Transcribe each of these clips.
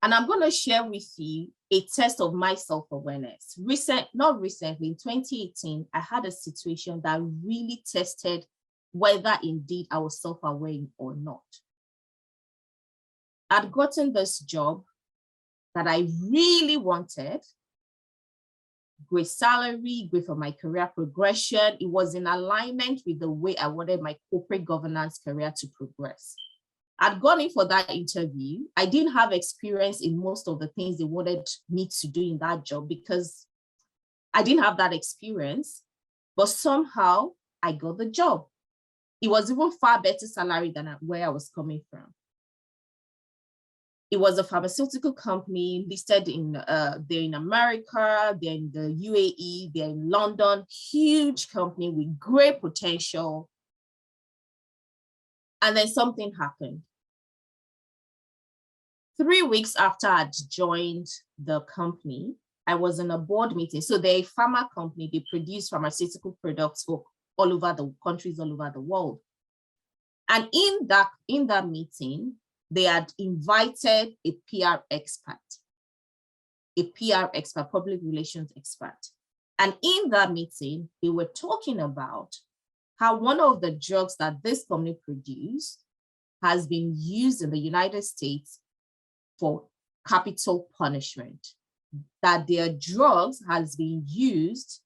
And I'm going to share with you a test of my self-awareness. Not recently, in 2018, I had a situation that really tested whether indeed I was self-aware or not. I'd gotten this job that I really wanted, great salary, great for my career progression. It was in alignment with the way I wanted my corporate governance career to progress. I'd gone in for that interview. I didn't have experience in most of the things they wanted me to do in that job because I didn't have that experience, but somehow I got the job. It was even far better salary than where I was coming from. It was a pharmaceutical company listed in, they're in America, they're in the UAE, they're in London, huge company with great potential. And then something happened. 3 weeks after I'd joined the company, I was in a board meeting. So they're a pharma company, they produce pharmaceutical products for all over the countries, all over the world. And in that meeting, they had invited a PR expert, public relations expert. And in that meeting, they were talking about how one of the drugs that this company produced has been used in the United States for capital punishment, that their drugs has been used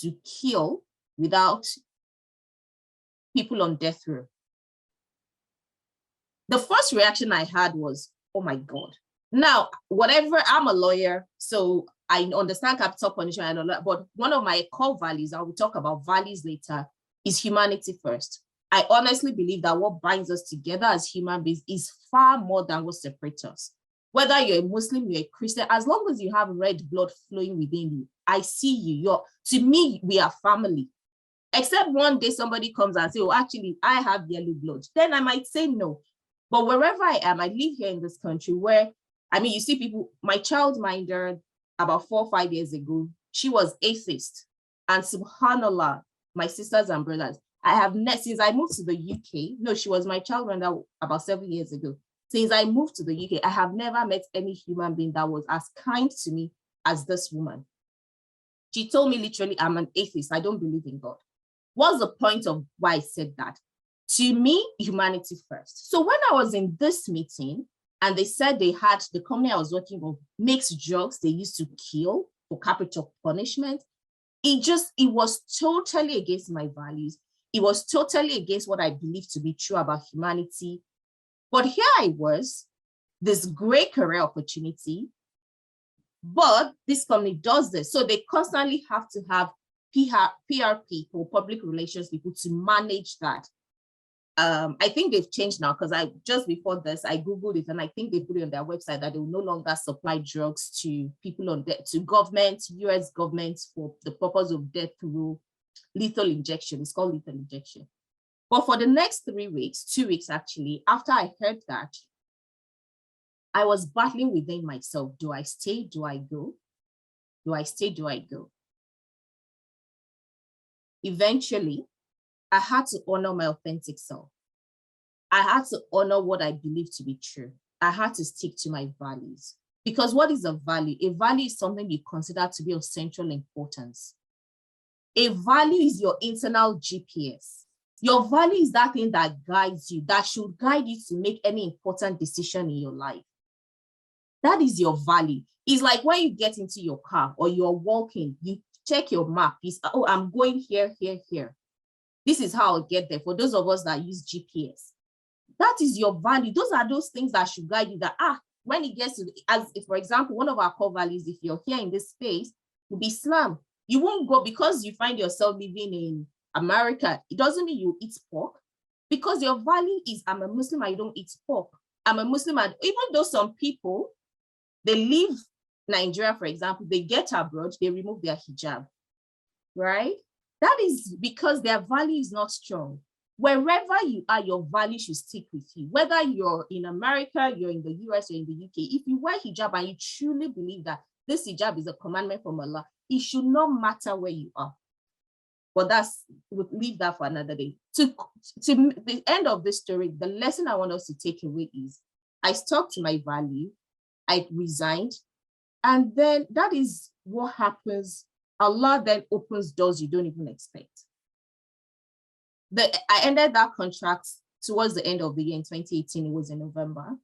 to kill without people on death row. The first reaction I had was, oh my God. Now, whatever, I'm a lawyer, so I understand capital punishment and all that, but one of my core values, I will talk about values later, is humanity first. I honestly believe that what binds us together as human beings is far more than what separates us. Whether you're a Muslim, you're a Christian, as long as you have red blood flowing within you, I see you. To me, we are family. Except one day somebody comes and says, oh, actually, I have yellow blood. Then I might say no. But wherever I am, I live here in this country where, I mean, you see people, my childminder about 4 or 5 years ago, she was atheist. And subhanAllah, my sisters and brothers, I have met, since I moved to the UK, no, she was my childminder about 7 years ago. Since I moved to the UK, I have never met any human being that was as kind to me as this woman. She told me literally, I'm an atheist. I don't believe in God. What's the point of why I said that? To me, humanity first. So when I was in this meeting and they said they had, the company I was working with makes drugs they used to kill for capital punishment, it was totally against my values. It was totally against what I believe to be true about humanity. But here I was, this great career opportunity, but this company does this. So they constantly have to have PR people, public relations people to manage that. I think they've changed now because just before this, I Googled it and I think they put it on their website that they will no longer supply drugs to people on death, to government, US government for the purpose of death through lethal injection. It's called lethal injection. But for the next 3 weeks, 2 weeks actually, after I heard that, I was battling within myself. Do I stay? Do I go? Do I stay? Do I go? Eventually, I had to honor my authentic self. I had to honor what I believe to be true. I had to stick to my values. Because what is a value? A value is something you consider to be of central importance. A value is your internal GPS. Your value is that thing that guides you, that should guide you to make any important decision in your life. That is your value. It's like when you get into your car or you're walking, you check your map. Oh, I'm going here, here, here. This is how I'll get there. For those of us that use GPS, that is your value. Those are those things that should guide you that, when it gets to, as if, for example, one of our core values, if you're here in this space, would be Islam. You won't go because you find yourself living in America. It doesn't mean you eat pork, because your value is, I'm a Muslim, I don't eat pork. I'm a Muslim, and even though some people, they leave Nigeria, for example, they get abroad, they remove their hijab, right? That is because their value is not strong. Wherever you are, your value should stick with you. Whether you're in America, you're in the US, or in the UK, if you wear hijab and you truly believe that this hijab is a commandment from Allah, it should not matter where you are. But we'll leave that for another day. To the end of this story, the lesson I want us to take away is, I stuck to my value. I resigned. And then that is what happens. Allah then opens doors you don't even expect. I ended that contract towards the end of the year in 2018. It was in November.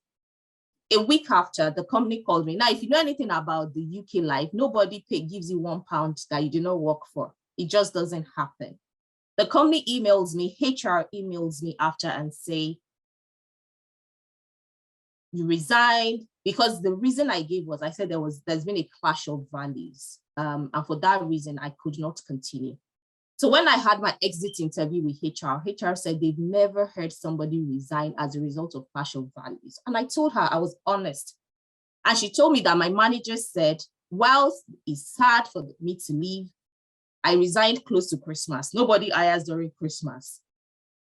A week after, the company called me. Now, if you know anything about the UK life, nobody gives you £1 that you do not work for. It just doesn't happen. The company emails me, HR emails me after and say, you resigned, because the reason I gave was, I said there's been a clash of values. And for that reason, I could not continue. So when I had my exit interview with HR said they've never heard somebody resign as a result of clash of values. And I told her, I was honest. And she told me that my manager said, whilst it's sad for me to leave, I resigned close to Christmas. Nobody hires during Christmas.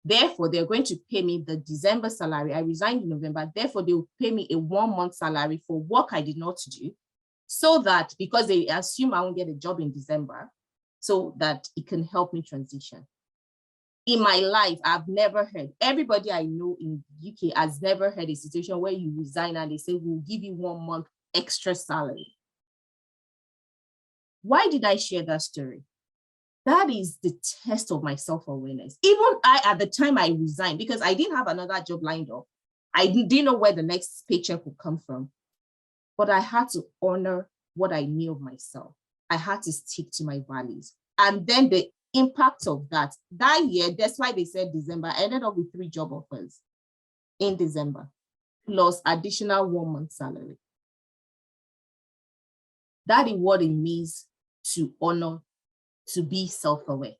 Therefore, they're going to pay me the December salary. I resigned in November. Therefore, they will pay me a 1-month salary for work I did not do, so that, because they assume I won't get a job in December, so that it can help me transition. In my life, I've never heard, everybody I know in the UK has never heard a situation where you resign and they say, we'll give you 1 month extra salary. Why did I share that story? That is the test of my self-awareness. Even I, at the time I resigned, because I didn't have another job lined up. I didn't know where the next paycheck would come from. But I had to honor what I knew of myself. I had to stick to my values. And then the impact of that year, that's why they said December, I ended up with 3 job offers in December, plus additional 1 month salary. That is what it means to honor, to be self-aware.